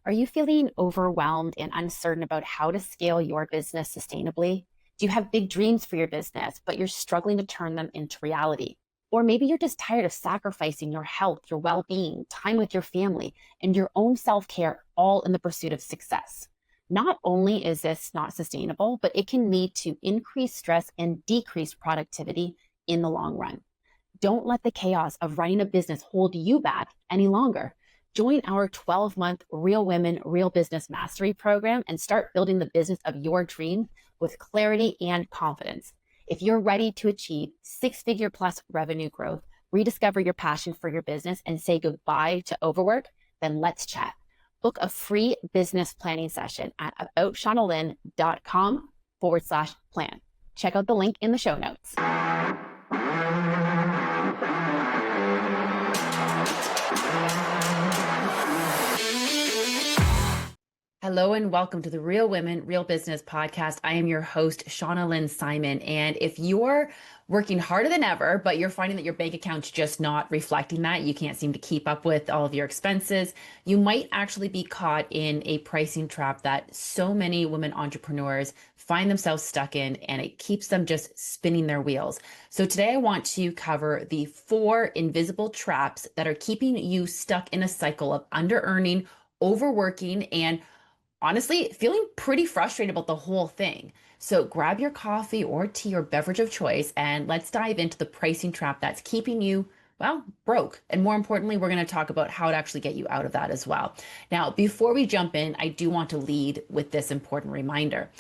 Are you feeling overwhelmed and uncertain about how to scale your business sustainably? Do you have big dreams for your business, but you're struggling to turn them into reality? Or maybe you're just tired of sacrificing your health, your well being, time with your family, and your own self care all in the pursuit of success. Not only is this not sustainable, but it can lead to increased stress and decreased productivity in the long run. Don't let the chaos of running a business hold you back any longer. Join our 12-month Real Women, Real Business Mastery program and start building the business of your dream with clarity and confidence. If you're ready to achieve six-figure plus revenue growth, rediscover your passion for your business, and say goodbye to overwork, then let's chat. Book a free business planning session at aboutshaunalyn.com/plan. Check out the link in the show notes. Hello and welcome to the Real Women, Real Business podcast. I am your host, Shauna Lynn Simon. And if you're working harder than ever, but you're finding that your bank account's just not reflecting that, you can't seem to keep up with all of your expenses, you might actually be caught in a pricing trap that so many women entrepreneurs find themselves stuck in, and it keeps them just spinning their wheels. So today I want to cover the 4 invisible traps that are keeping you stuck in a cycle of under-earning, overworking, and honestly, feeling pretty frustrated about the whole thing. So grab your coffee or tea or beverage of choice and let's dive into the pricing trap that's keeping you, well, broke. And more importantly, we're going to talk about how to actually get you out of that as well. Now, before we jump in, I do want to lead with this important reminder.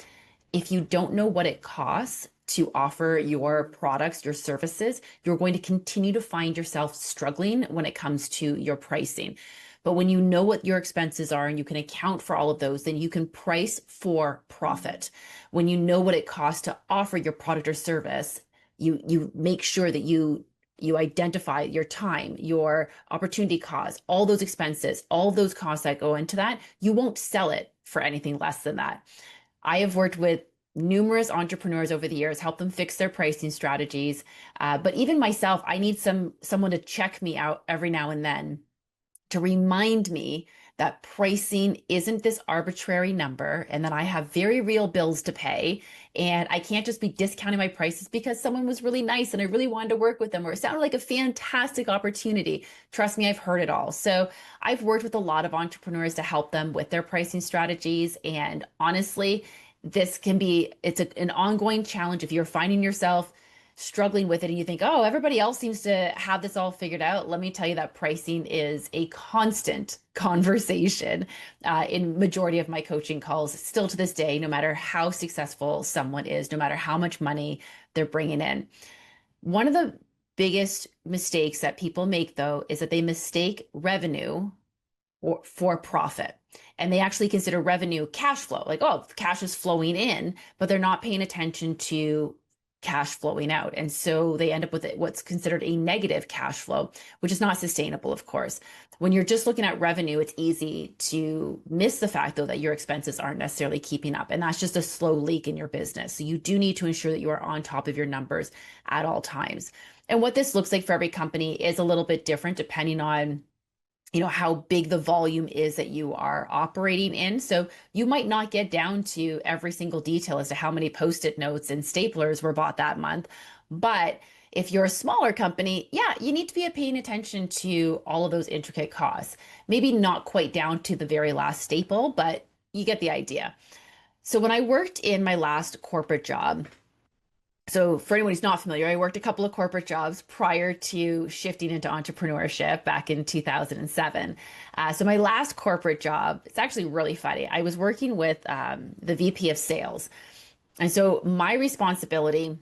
If you don't know what it costs to offer your products, your services, you're going to continue to find yourself struggling when it comes to your pricing. But when you know what your expenses are and you can account for all of those, then you can price for profit. When you know what it costs to offer your product or service, you make sure that you identify your time, your opportunity costs, all those expenses, all those costs that go into that. You won't sell it for anything less than that. I have worked with numerous entrepreneurs over the years, help them fix their pricing strategies. But even myself, I need someone to check me out every now and then to remind me that pricing isn't this arbitrary number and that I have very real bills to pay. And I can't just be discounting my prices because someone was really nice and I really wanted to work with them or it sounded like a fantastic opportunity. Trust me, I've heard it all. So I've worked with a lot of entrepreneurs to help them with their pricing strategies. And honestly, this can be, an ongoing challenge if you're finding yourself struggling with it and you think, oh, everybody else seems to have this all figured out. Let me tell you that pricing is a constant conversation in majority of my coaching calls, still to this day, no matter how successful someone is, no matter how much money they're bringing in. One of the biggest mistakes that people make, though, is that they mistake revenue for profit. And they actually consider revenue cash flow, like, oh, cash is flowing in, but they're not paying attention to cash flowing out. And so they end up with what's considered a negative cash flow, which is not sustainable, of course. When you're just looking at revenue, it's easy to miss the fact, though, that your expenses aren't necessarily keeping up. And that's just a slow leak in your business. So you do need to ensure that you are on top of your numbers at all times. And what this looks like for every company is a little bit different depending on how big the volume is that you are operating in. So you might not get down to every single detail as to how many Post-it notes and staplers were bought that month. But if you're a smaller company, yeah, you need to be paying attention to all of those intricate costs. Maybe not quite down to the very last staple, but you get the idea. So when I worked in my last corporate job, so for anyone who's not familiar, I worked a couple of corporate jobs prior to shifting into entrepreneurship back in 2007. So my last corporate job, it's actually really funny. I was working with the VP of sales. And so my responsibility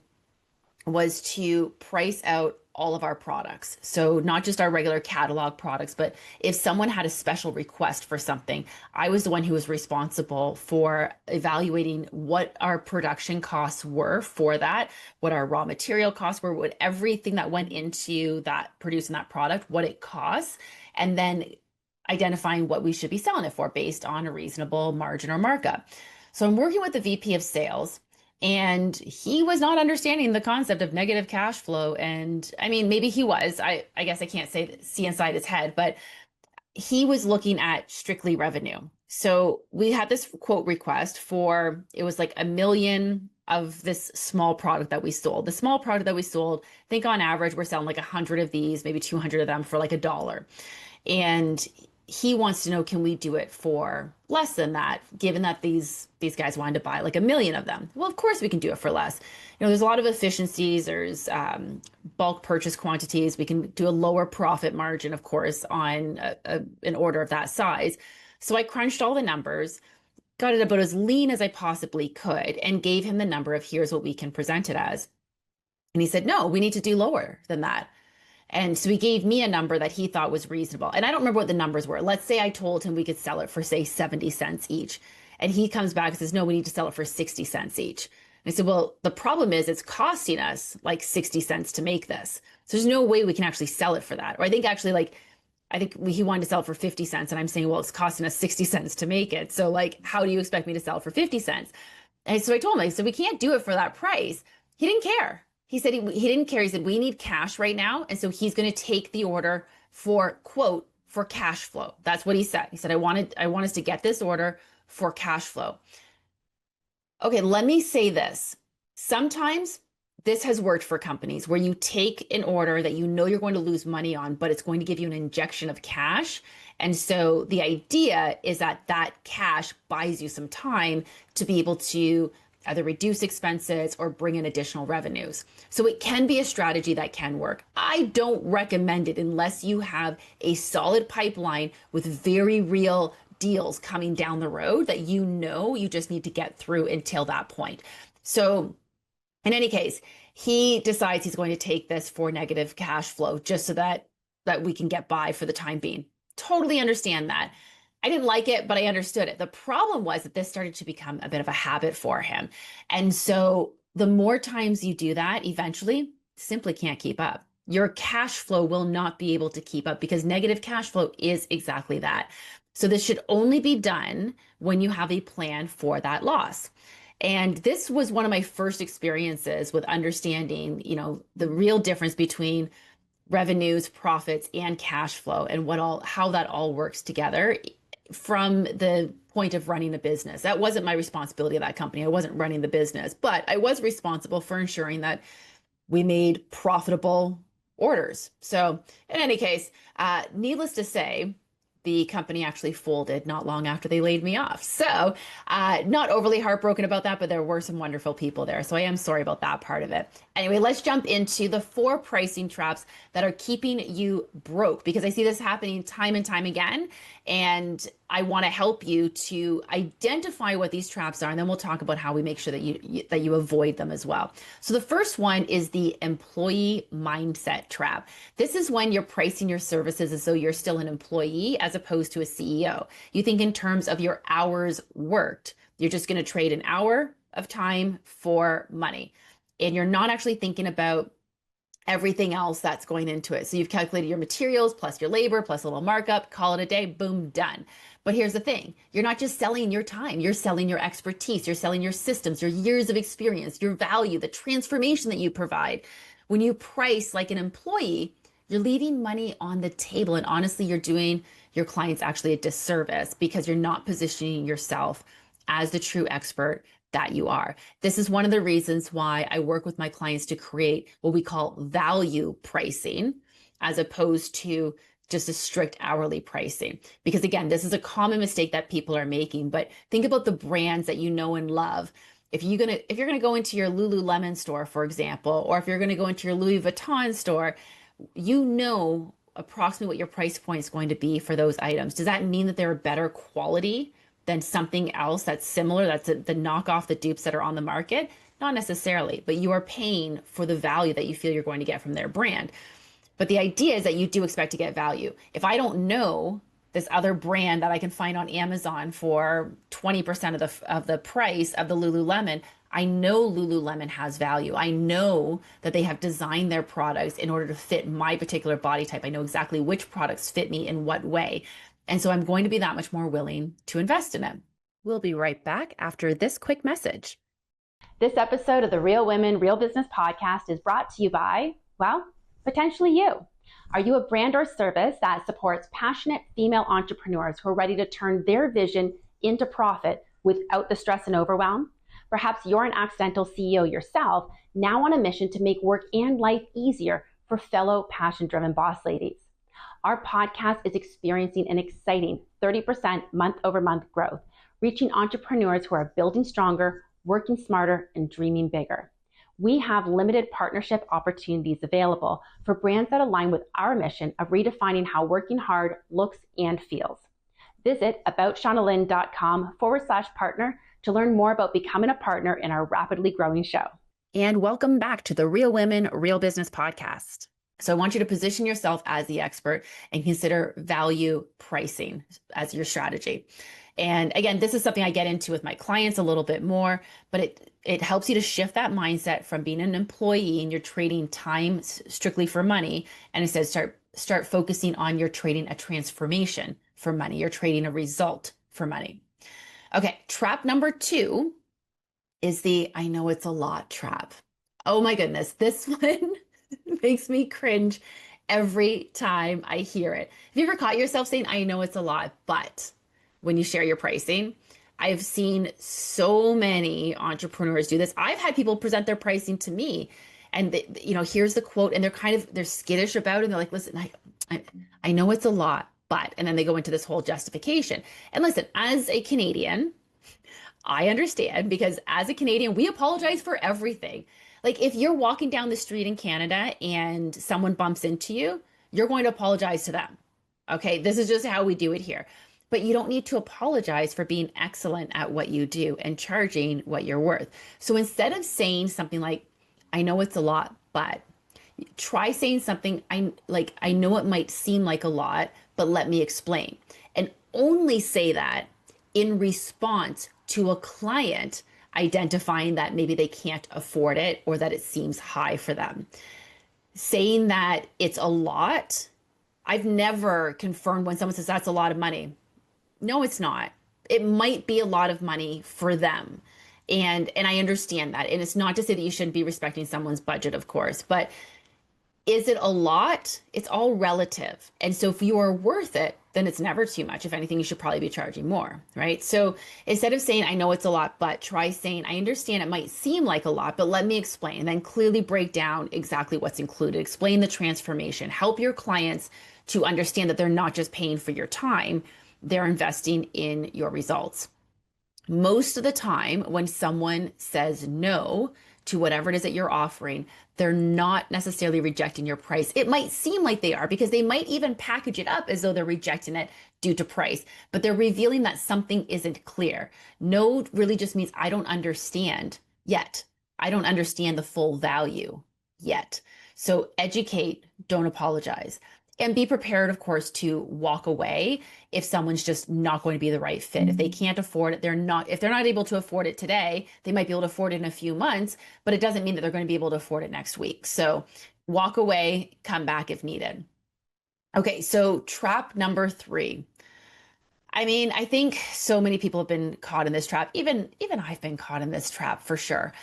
was to price out all of our products. So not just our regular catalog products, but if someone had a special request for something, I was the one who was responsible for evaluating what our production costs were for that, what our raw material costs were, what everything that went into that producing that product, what it costs, and then identifying what we should be selling it for based on a reasonable margin or markup. So I'm working with the VP of sales. And he was not understanding the concept of negative cash flow. And I mean, maybe he was. I guess I can't see inside his head, but he was looking at strictly revenue. So we had this quote request for, it was like 1 million of this small product that we sold. The small product that we sold, I think on average, we're selling like 100 of these, maybe 200 of them for like $1. And he wants to know, can we do it for less than that, given that these guys wanted to buy like 1 million of them? Well, of course we can do it for less. There's a lot of efficiencies. There's bulk purchase quantities. We can do a lower profit margin, of course, on an order of that size. So I crunched all the numbers, got it about as lean as I possibly could, and gave him the number of here's what we can present it as. And he said, no, we need to do lower than that. And so he gave me a number that he thought was reasonable. And I don't remember what the numbers were. Let's say I told him we could sell it for, say, 70 cents each. And he comes back and says, no, we need to sell it for 60 cents each. And I said, well, the problem is it's costing us like 60 cents to make this. So there's no way we can actually sell it for that. Or I think actually he wanted to sell it for 50 cents. And I'm saying, well, it's costing us 60 cents to make it. So like, how do you expect me to sell it for 50 cents? And so I told him, we can't do it for that price. He didn't care. He said he didn't care. He said, we need cash right now. And so he's going to take the order for, quote, for cash flow. That's what he said. He said, I want us to get this order for cash flow. Okay, let me say this. Sometimes this has worked for companies where you take an order that you know you're going to lose money on, but it's going to give you an injection of cash. And so the idea is that that cash buys you some time to be able to either reduce expenses or bring in additional revenues. So it can be a strategy that can work. I don't recommend it unless you have a solid pipeline with very real deals coming down the road that you just need to get through until that point. So in any case, he decides he's going to take this for negative cash flow just so that we can get by for the time being. Totally understand that. I didn't like it, but I understood it. The problem was that this started to become a bit of a habit for him. And so the more times you do that, eventually simply can't keep up. Your cash flow will not be able to keep up because negative cash flow is exactly that. So this should only be done when you have a plan for that loss. And this was one of my first experiences with understanding, the real difference between revenues, profits, and cash flow and how that all works together from the point of running a business. That wasn't my responsibility of that company. I wasn't running the business, but I was responsible for ensuring that we made profitable orders. So in any case, needless to say, the company actually folded not long after they laid me off. So not overly heartbroken about that, but there were some wonderful people there. So I am sorry about that part of it. Anyway, let's jump into the 4 pricing traps that are keeping you broke, because I see this happening time and time again. And I want to help you to identify what these traps are, and then we'll talk about how we make sure that you avoid them as well. So the first one is the employee mindset trap. This is when you're pricing your services as though you're still an employee as opposed to a CEO. You think in terms of your hours worked. You're just going to trade an hour of time for money, and you're not actually thinking about everything else that's going into it. So you've calculated your materials plus your labor plus a little markup, call it a day, boom, done. But here's the thing, you're not just selling your time, you're selling your expertise, you're selling your systems, your years of experience, your value, the transformation that you provide. When you price like an employee, you're leaving money on the table. And honestly, you're doing your clients actually a disservice because you're not positioning yourself as the true expert that you are. This is one of the reasons why I work with my clients to create what we call value pricing, as opposed to just a strict hourly pricing. Because again, this is a common mistake that people are making, but think about the brands that you know and love. If you're gonna go into your Lululemon store, for example, or if you're gonna go into your Louis Vuitton store, you know approximately what your price point is going to be for those items. Does that mean that they're a better quality than something else that's similar, that's the knockoff, the dupes that are on the market? Not necessarily, but you are paying for the value that you feel you're going to get from their brand. But the idea is that you do expect to get value. If I don't know this other brand that I can find on Amazon for 20% of the price of the Lululemon, I know Lululemon has value. I know that they have designed their products in order to fit my particular body type. I know exactly which products fit me in what way. And so I'm going to be that much more willing to invest in it. We'll be right back after this quick message. This episode of the Real Women, Real Business podcast is brought to you by, well, potentially you. Are you a brand or service that supports passionate female entrepreneurs who are ready to turn their vision into profit without the stress and overwhelm? Perhaps you're an accidental CEO yourself, now on a mission to make work and life easier for fellow passion-driven boss ladies. Our podcast is experiencing an exciting 30% month-over-month growth, reaching entrepreneurs who are building stronger, working smarter, and dreaming bigger. We have limited partnership opportunities available for brands that align with our mission of redefining how working hard looks and feels. Visit aboutShaunaLynn.com/partner to learn more about becoming a partner in our rapidly growing show. And welcome back to the Real Women, Real Business podcast. So I want you to position yourself as the expert and consider value pricing as your strategy. And again, this is something I get into with my clients a little bit more, but it helps you to shift that mindset from being an employee and you're trading time strictly for money, and instead start focusing on you're trading a transformation for money. You're trading a result for money. Okay, trap number 2 is the I know it's a lot trap. Oh my goodness, this one makes me cringe every time I hear it. Have you ever caught yourself saying, I know it's a lot, but when you share your pricing? I've seen so many entrepreneurs do this. I've had people present their pricing to me and here's the quote, and they're skittish about it. And they're like, listen, I know it's a lot, but, and then they go into this whole justification. And listen, as a Canadian, I understand, because as a Canadian, we apologize for everything. Like if you're walking down the street in Canada and someone bumps into you, you're going to apologize to them. Okay, this is just how we do it here. But you don't need to apologize for being excellent at what you do and charging what you're worth. So instead of saying something like, I know it's a lot, but try saying something I know it might seem like a lot, but let me explain. And only say that in response to a client identifying that maybe they can't afford it or that it seems high for them. Saying that it's a lot, I've never confirmed when someone says that's a lot of money. No, it's not. It might be a lot of money for them. And I understand that. And it's not to say that you shouldn't be respecting someone's budget, of course, but is it a lot? It's all relative. And so if you are worth it, then it's never too much. If anything, you should probably be charging more, right? So instead of saying, I know it's a lot, but try saying, I understand it might seem like a lot, but let me explain. And then clearly break down exactly what's included. Explain the transformation. Help your clients to understand that they're not just paying for your time, they're investing in your results. Most of the time, when someone says no to whatever it is that you're offering, they're not necessarily rejecting your price. It might seem like they are because they might even package it up as though they're rejecting it due to price, but they're revealing that something isn't clear. No really just means I don't understand yet. I don't understand the full value yet. So educate, don't apologize. And be prepared, of course, to walk away if someone's just not going to be the right fit. If they can't afford it, if they're not able to afford it today, they might be able to afford it in a few months, but it doesn't mean that they're going to be able to afford it next week. So walk away, come back if needed. Okay, so trap number 3. I mean, I think so many people have been caught in this trap. Even I've been caught in this trap for sure.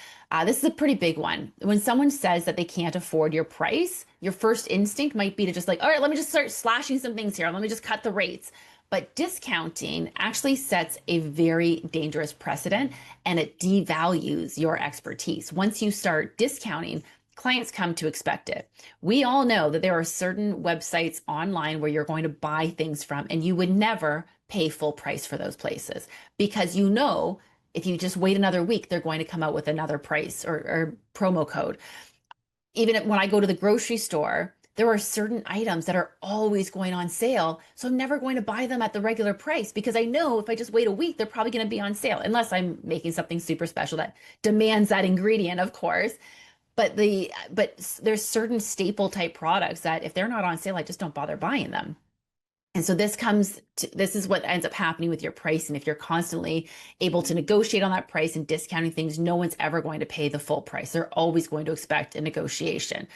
This is a pretty big one. When someone says that they can't afford your price, your first instinct might be to just like, all right, let me just start slashing some things here. Let me just cut the rates. But discounting actually sets a very dangerous precedent and it devalues your expertise. Once you start discounting, clients come to expect it. We all know that there are certain websites online where you're going to buy things from, and you would never pay full price for those places because you know if you just wait another week, they're going to come out with another price or promo code. Even when I go to the grocery store, there are certain items that are always going on sale. So I'm never going to buy them at the regular price because I know if I just wait a week, they're probably going to be on sale, unless I'm making something super special that demands that ingredient, of course. But there's certain staple type products that if they're not on sale, I just don't bother buying them. And so this is what ends up happening with your pricing. If you're constantly able to negotiate on that price and discounting things, no one's ever going to pay the full price. They're always going to expect a negotiation.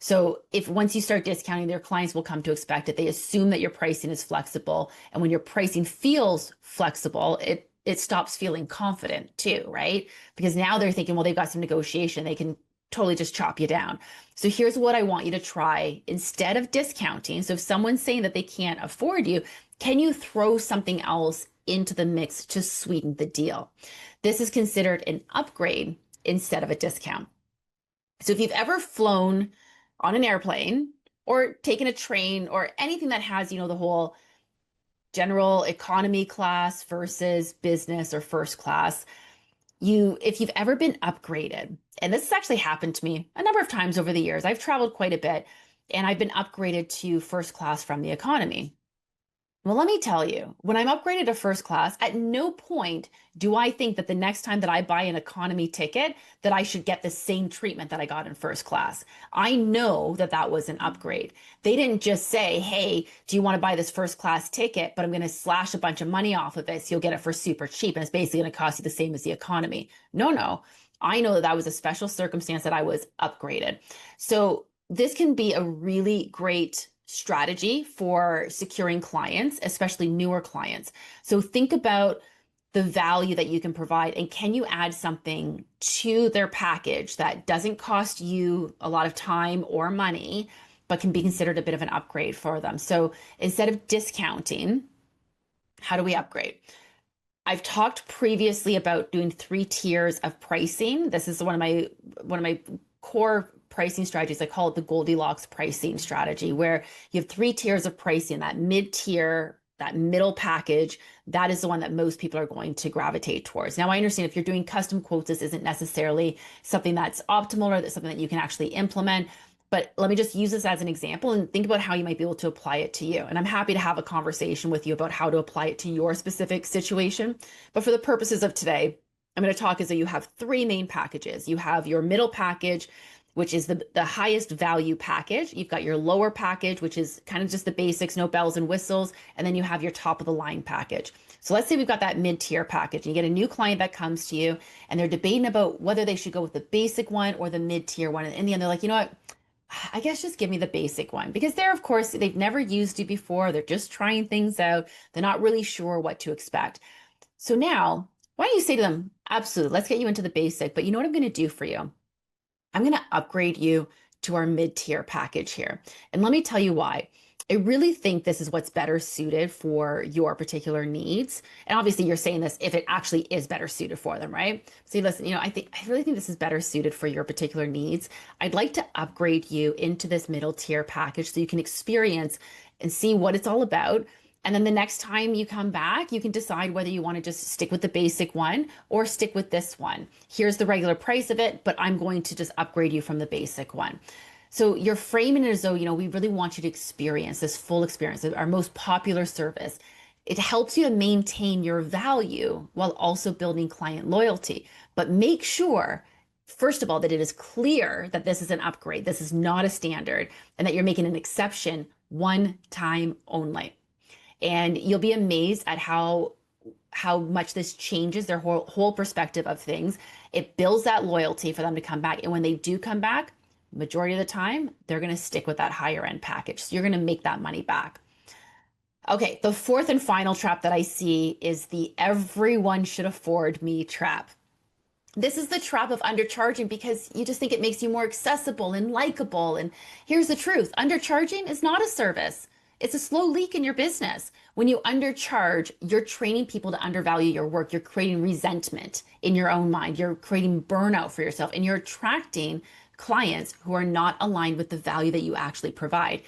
So if once you start discounting, their clients will come to expect it. They assume that your pricing is flexible. And when your pricing feels flexible, it stops feeling confident too, right? Because now they're thinking, well, they've got some negotiation. They can totally just chop you down. So here's what I want you to try instead of discounting. So if someone's saying that they can't afford you, can you throw something else into the mix to sweeten the deal? This is considered an upgrade instead of a discount. So if you've ever flown on an airplane or taken a train or anything that has, the whole general economy class versus business or first class, if you've ever been upgraded, and this has actually happened to me a number of times over the years, I've traveled quite a bit and I've been upgraded to first class from the economy. Well, let me tell you, when I'm upgraded to first class, at no point do I think that the next time that I buy an economy ticket, that I should get the same treatment that I got in first class. I know that that was an upgrade. They didn't just say, hey, do you want to buy this first class ticket? But I'm going to slash a bunch of money off of it so you'll get it for super cheap. And it's basically going to cost you the same as the economy. No, no. I know that that was a special circumstance that I was upgraded. So this can be a really great strategy for securing clients, especially newer clients. So think about the value that you can provide and can you add something to their package that doesn't cost you a lot of time or money, but can be considered a bit of an upgrade for them. So instead of discounting, how do we upgrade? I've talked previously about doing 3 tiers of pricing. This is one of my core pricing strategies. I call it the Goldilocks pricing strategy, where you have 3 tiers of pricing. That mid tier, that middle package, that is the one that most people are going to gravitate towards. Now, I understand if you're doing custom quotes, this isn't necessarily something that's optimal or that's something that you can actually implement. But let me just use this as an example and think about how you might be able to apply it to you. And I'm happy to have a conversation with you about how to apply it to your specific situation. But for the purposes of today, I'm going to talk as though you have 3 main packages. You have your middle package, which is the highest value package. You've got your lower package, which is kind of just the basics, no bells and whistles. And then you have your top of the line package. So let's say we've got that mid-tier package and you get a new client that comes to you and they're debating about whether they should go with the basic one or the mid-tier one. And in the end, they're like, you know what? I guess just give me the basic one because of course, they've never used you before. They're just trying things out. They're not really sure what to expect. So now, why don't you say to them, absolutely, let's get you into the basic, but you know what I'm going to do for you? I'm going to upgrade you to our mid-tier package here. And let me tell you why. I really think this is what's better suited for your particular needs. And obviously you're saying this if it actually is better suited for them, right? So listen, I really think this is better suited for your particular needs. I'd like to upgrade you into this middle tier package so you can experience and see what it's all about. And then the next time you come back, you can decide whether you want to just stick with the basic one or stick with this one. Here's the regular price of it, but I'm going to just upgrade you from the basic one. So you're framing it as though, we really want you to experience this full experience, our most popular service. It helps you to maintain your value while also building client loyalty. But make sure, first of all, that it is clear that this is an upgrade. This is not a standard and that you're making an exception one time only. And you'll be amazed at how much this changes their whole perspective of things. It builds that loyalty for them to come back. And when they do come back, majority of the time, they're going to stick with that higher end package. So you're going to make that money back. Okay, the fourth and final trap that I see is the everyone should afford me trap. This is the trap of undercharging because you just think it makes you more accessible and likable. And here's the truth, undercharging is not a service. It's a slow leak in your business. When you undercharge, you're training people to undervalue your work. You're creating resentment in your own mind. You're creating burnout for yourself and you're attracting clients who are not aligned with the value that you actually provide.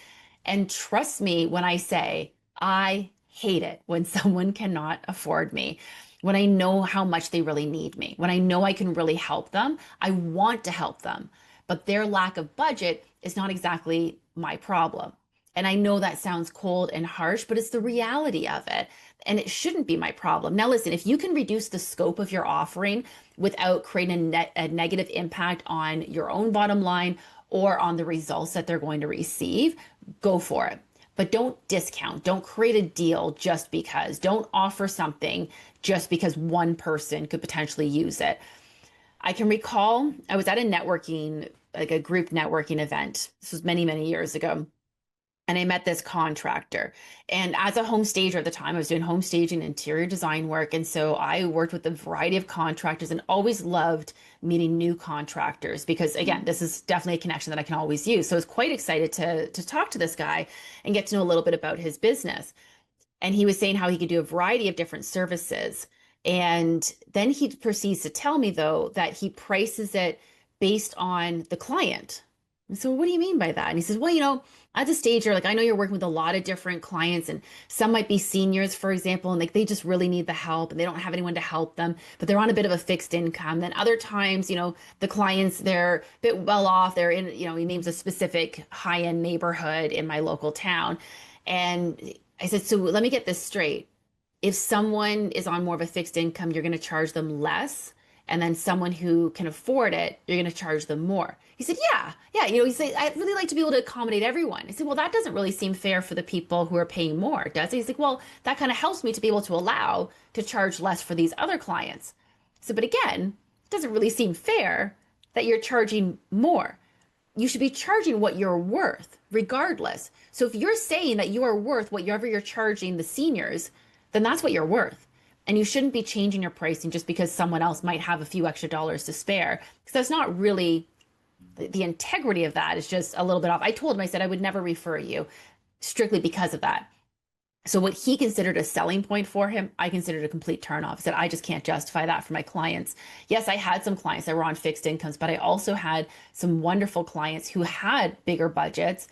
And trust me when I say, I hate it when someone cannot afford me. When I know how much they really need me, when I know I can really help them, I want to help them. But their lack of budget is not exactly my problem. And I know that sounds cold and harsh, but it's the reality of it. And it shouldn't be my problem. Now, listen, if you can reduce the scope of your offering without creating a negative impact on your own bottom line or on the results that they're going to receive, go for it. But don't discount. Don't create a deal just because. Don't offer something just because one person could potentially use it. I can recall I was at a networking, like a group networking event. This was many, many years ago. and I met this contractor. And as a home stager at the time, I was doing home staging, interior design work. And so I worked with a variety of contractors and always loved meeting new contractors because, again, this is definitely a connection that I can always use. So I was quite excited to talk to this guy and get to know a little bit about his business. And he was saying how he could do a variety of different services. And then he proceeds to tell me, though, that he prices it based on the client. And so, what do you mean by that? And he says, well, as a stager, like I know you're working with a lot of different clients, and some might be seniors, for example, and like they just really need the help and they don't have anyone to help them, but they're on a bit of a fixed income. Then other times, the clients, they're a bit well off. They're in, he names a specific high-end neighborhood in my local town. And I said, so let me get this straight. If someone is on more of a fixed income, you're going to charge them less. And then someone who can afford it, you're going to charge them more. He said, yeah, yeah. He said, I'd really like to be able to accommodate everyone. I said, well, that doesn't really seem fair for the people who are paying more, does it? He's like, well, that kind of helps me to be able to allow to charge less for these other clients. So, but again, it doesn't really seem fair that you're charging more. You should be charging what you're worth, regardless. So if you're saying that you are worth whatever you're charging the seniors, then that's what you're worth. And you shouldn't be changing your pricing just because someone else might have a few extra dollars to spare. Because that's not really the integrity of that is just a little bit off. I told him, I said, I would never refer you strictly because of that. So what he considered a selling point for him, I considered a complete turnoff. I said, I just can't justify that for my clients. Yes, I had some clients that were on fixed incomes, but I also had some wonderful clients who had bigger budgets,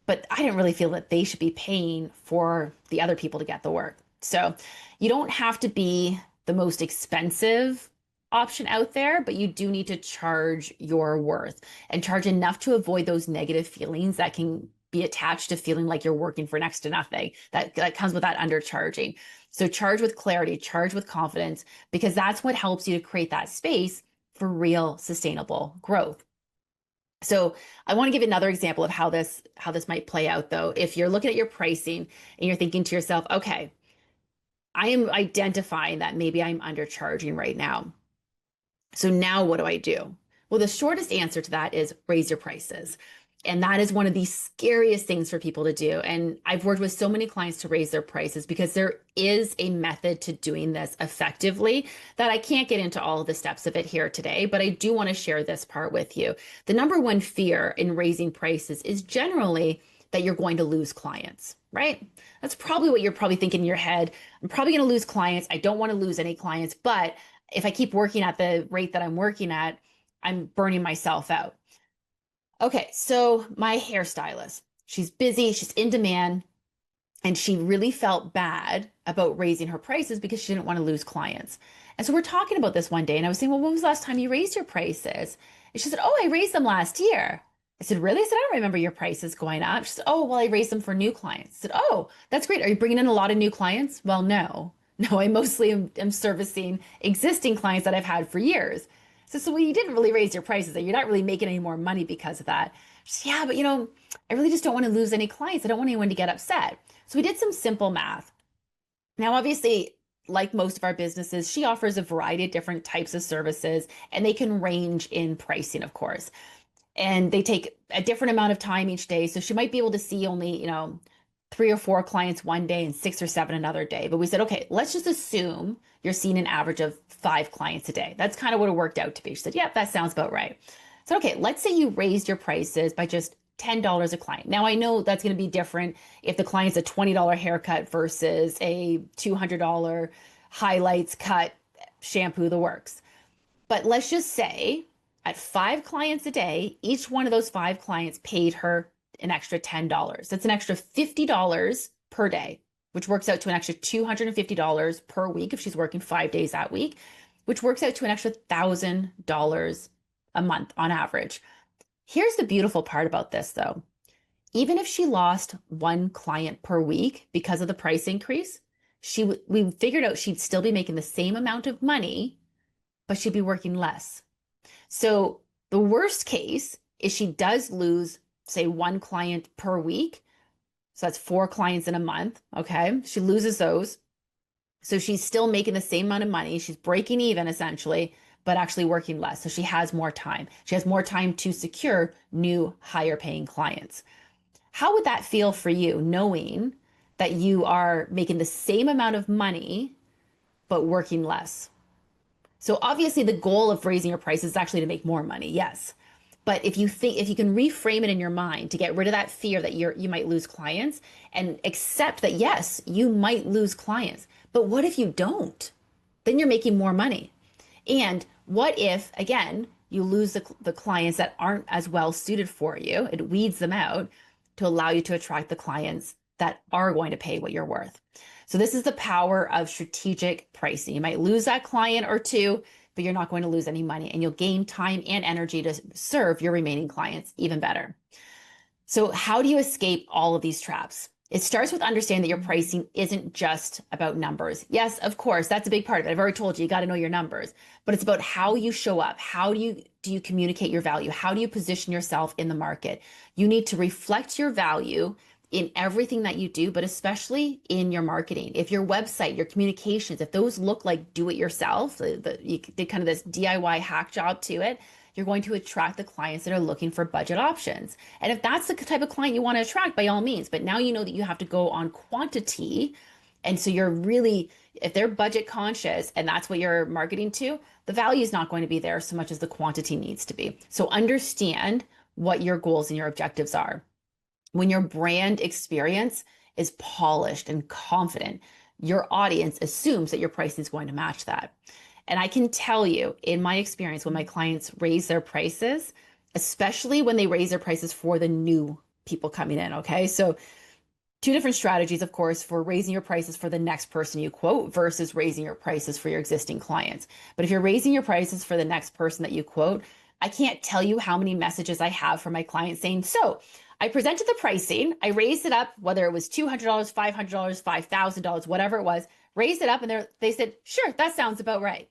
but I didn't really feel that they should be paying for the other people to get the work. So you don't have to be the most expensive option out there, but you do need to charge your worth and charge enough to avoid those negative feelings that can be attached to feeling like you're working for next to nothing. That comes with that undercharging. So charge with clarity, charge with confidence, because that's what helps you to create that space for real sustainable growth. So I want to give another example of how this might play out though. If you're looking at your pricing and you're thinking to yourself, okay, I am identifying that maybe I'm undercharging right now. So now what do I do? Well, the shortest answer to that is raise your prices. And that is one of the scariest things for people to do. And I've worked with so many clients to raise their prices because there is a method to doing this effectively that I can't get into all of the steps of it here today, but I do want to share this part with you. The number one fear in raising prices is generally that you're going to lose clients, right? That's probably what you're probably thinking in your head. I'm probably going to lose clients. I don't want to lose any clients, but if I keep working at the rate that I'm working at, I'm burning myself out. Okay, so my hairstylist, she's busy, she's in demand, and she really felt bad about raising her prices because she didn't want to lose clients. And so we're talking about this one day, and I was saying, well, when was the last time you raised your prices? And she said, oh, I raised them last year. I said, really? I said, I don't remember your prices going up. She said, oh, well, I raised them for new clients. I said, oh, that's great. Are you bringing in a lot of new clients? Well, no. No, I mostly am servicing existing clients that I've had for years. So well, you didn't really raise your prices. You're not really making any more money because of that. She said, yeah, but I really just don't want to lose any clients. I don't want anyone to get upset. So we did some simple math. Now, obviously, like most of our businesses, she offers a variety of different types of services, and they can range in pricing, of course. And they take a different amount of time each day. So she might be able to see only, 3 or 4 clients one day and 6 or 7 another day. But we said, okay, let's just assume you're seeing an average of 5 clients a day. That's kind of what it worked out to be. She said, yeah, that sounds about right. So, okay, let's say you raised your prices by just $10 a client. Now, I know that's going to be different if the client's a $20 haircut versus a $200 highlights, cut, shampoo, the works. But let's just say at 5 clients a day, each one of those 5 clients paid her an extra $10. That's an extra $50 per day, which works out to an extra $250 per week if she's working 5 days that week, which works out to an extra $1,000 a month on average. Here's the beautiful part about this though. Even if she lost 1 client per week because of the price increase, we figured out she'd still be making the same amount of money, but she'd be working less. So the worst case is she does lose, say, 1 client per week. So that's 4 clients in a month. Okay. She loses those. So she's still making the same amount of money. She's breaking even essentially, but actually working less. So she has more time. She has more time to secure new higher paying clients. How would that feel for you, knowing that you are making the same amount of money but working less? So obviously the goal of raising your prices is actually to make more money. Yes. But if you can reframe it in your mind to get rid of that fear that you might lose clients and accept that yes, you might lose clients. But what if you don't? Then you're making more money. And what if, again, you lose the clients that aren't as well suited for you? It weeds them out to allow you to attract the clients that are going to pay what you're worth. So this is the power of strategic pricing. You might lose that client or two, but you're not going to lose any money, and you'll gain time and energy to serve your remaining clients even better. So how do you escape all of these traps? It starts with understanding that your pricing isn't just about numbers. Yes, of course, that's a big part of it. I've already told you, you got to know your numbers, but it's about how you show up. How do you communicate your value? How do you position yourself in the market? You need to reflect your value in everything that you do, but especially in your marketing. If your website, your communications, if those look like do it yourself, you did kind of this DIY hack job to it, you're going to attract the clients that are looking for budget options. And if that's the type of client you want to attract, by all means, but now you know that you have to go on quantity. And so you're really, if they're budget conscious and that's what you're marketing to, the value is not going to be there so much as the quantity needs to be. So understand what your goals and your objectives are. When your brand experience is polished and confident, your audience assumes that your pricing is going to match that. And I can tell you, in my experience, when my clients raise their prices, especially when they raise their prices for the new people coming in, okay? So, two different strategies, of course, for raising your prices for the next person you quote versus raising your prices for your existing clients. But if you're raising your prices for the next person that you quote, I can't tell you how many messages I have from my clients saying, so I presented the pricing, I raised it up, whether it was $200, $500, $5,000, whatever it was, raised it up, and they said, sure, that sounds about right.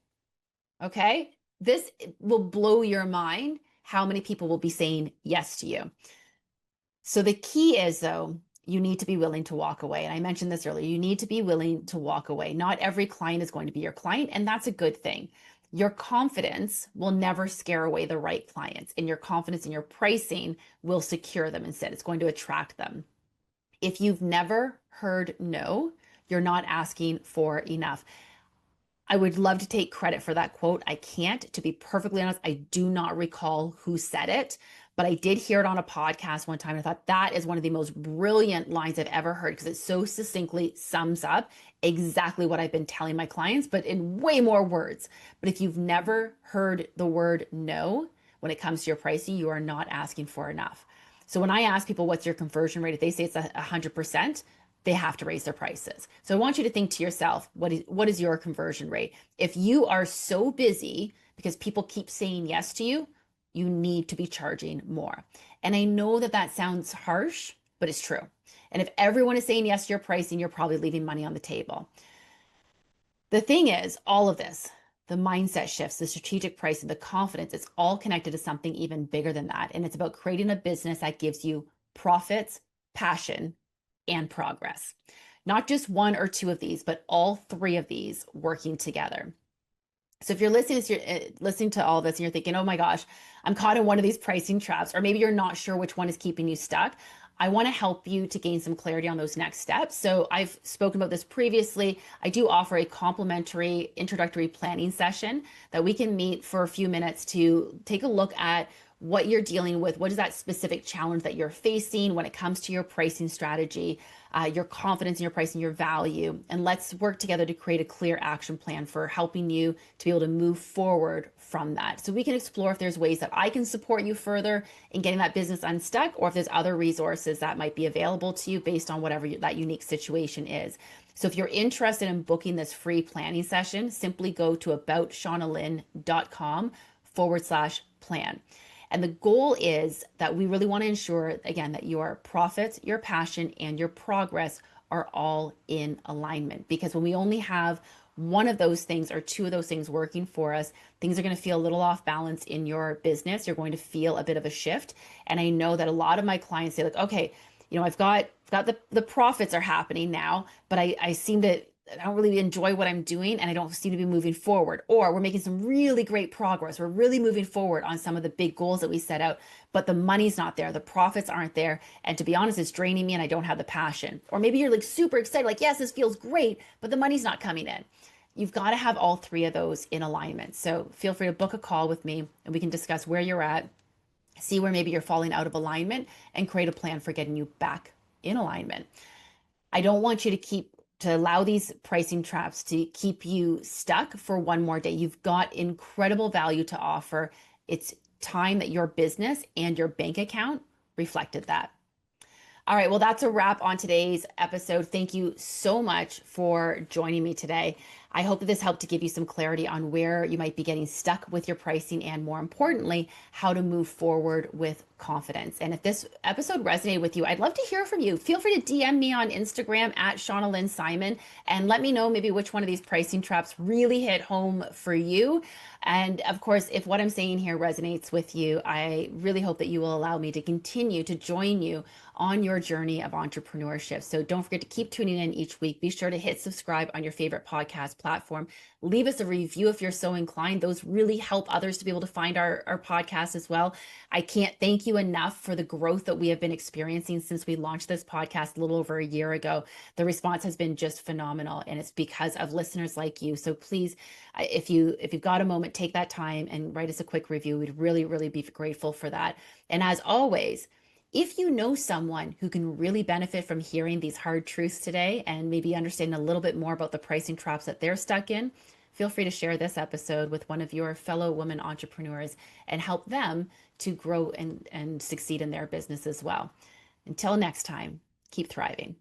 Okay. This will blow your mind how many people will be saying yes to you. So the key is, though, you need to be willing to walk away. And I mentioned this earlier. You need to be willing to walk away. Not every client is going to be your client, and that's a good thing. Your confidence will never scare away the right clients, and your confidence in your pricing will secure them instead. It's going to attract them. If you've never heard no, you're not asking for enough. I would love to take credit for that quote. I can't, to be perfectly honest. I do not recall who said it, but I did hear it on a podcast one time. And I thought that is one of the most brilliant lines I've ever heard because it so succinctly sums up exactly what I've been telling my clients, but in way more words. But if you've never heard the word no when it comes to your pricing, you are not asking for enough. So when I ask people, what's your conversion rate? If they say it's 100%, they have to raise their prices. So I want you to think to yourself, what is your conversion rate? If you are so busy because people keep saying yes to you, you need to be charging more. And I know that that sounds harsh, but it's true. And if everyone is saying yes to your pricing, you're probably leaving money on the table. The thing is, all of this, the mindset shifts, the strategic pricing, the confidence, it's all connected to something even bigger than that. And it's about creating a business that gives you profits, passion, and progress. Not just one or two of these, but all three of these working together. So if you're listening to all this and you're thinking, oh my gosh, I'm caught in one of these pricing traps, or maybe you're not sure which one is keeping you stuck, I want to help you to gain some clarity on those next steps. So I've spoken about this previously. I do offer a complimentary introductory planning session that we can meet for a few minutes to take a look at what you're dealing with, what is that specific challenge that you're facing when it comes to your pricing strategy, your confidence in your pricing, your value, and let's work together to create a clear action plan for helping you to be able to move forward from that. So we can explore if there's ways that I can support you further in getting that business unstuck, or if there's other resources that might be available to you based on whatever that unique situation is. So if you're interested in booking this free planning session, simply go to aboutShaunaLynn.com/plan. And the goal is that we really want to ensure, again, that your profits, your passion, and your progress are all in alignment. Because when we only have one of those things or two of those things working for us, things are going to feel a little off balance in your business. You're going to feel a bit of a shift. And I know that a lot of my clients say, like, okay, I've got the profits are happening now, but I seem to I don't really enjoy what I'm doing and I don't seem to be moving forward. Or we're making some really great progress. We're really moving forward on some of the big goals that we set out, but the money's not there. The profits aren't there. And to be honest, it's draining me and I don't have the passion. Or maybe you're like super excited, like, yes, this feels great, but the money's not coming in. You've got to have all three of those in alignment. So feel free to book a call with me and we can discuss where you're at, see where maybe you're falling out of alignment, and create a plan for getting you back in alignment. I don't want you to allow these pricing traps to keep you stuck for one more day. You've got incredible value to offer. It's time that your business and your bank account reflected that. All right, well, that's a wrap on today's episode. Thank you so much for joining me today. I hope that this helped to give you some clarity on where you might be getting stuck with your pricing and, more importantly, how to move forward with confidence. And if this episode resonated with you, I'd love to hear from you. Feel free to DM me on Instagram at Shauna Lynn Simon and let me know maybe which one of these pricing traps really hit home for you. And of course, if what I'm saying here resonates with you, I really hope that you will allow me to continue to join you on your journey of entrepreneurship. So don't forget to keep tuning in each week. Be sure to hit subscribe on your favorite podcast platform. Leave us a review if you're so inclined. Those really help others to be able to find our podcast as well. I can't thank you enough for the growth that we have been experiencing since we launched this podcast a little over a year ago. The response has been just phenomenal, and it's because of listeners like you. So please, if you've got a moment, take that time and write us a quick review. We'd really, really be grateful for that. And as always, if you know someone who can really benefit from hearing these hard truths today and maybe understanding a little bit more about the pricing traps that they're stuck in, feel free to share this episode with one of your fellow women entrepreneurs and help them to grow and succeed in their business as well. Until next time, keep thriving.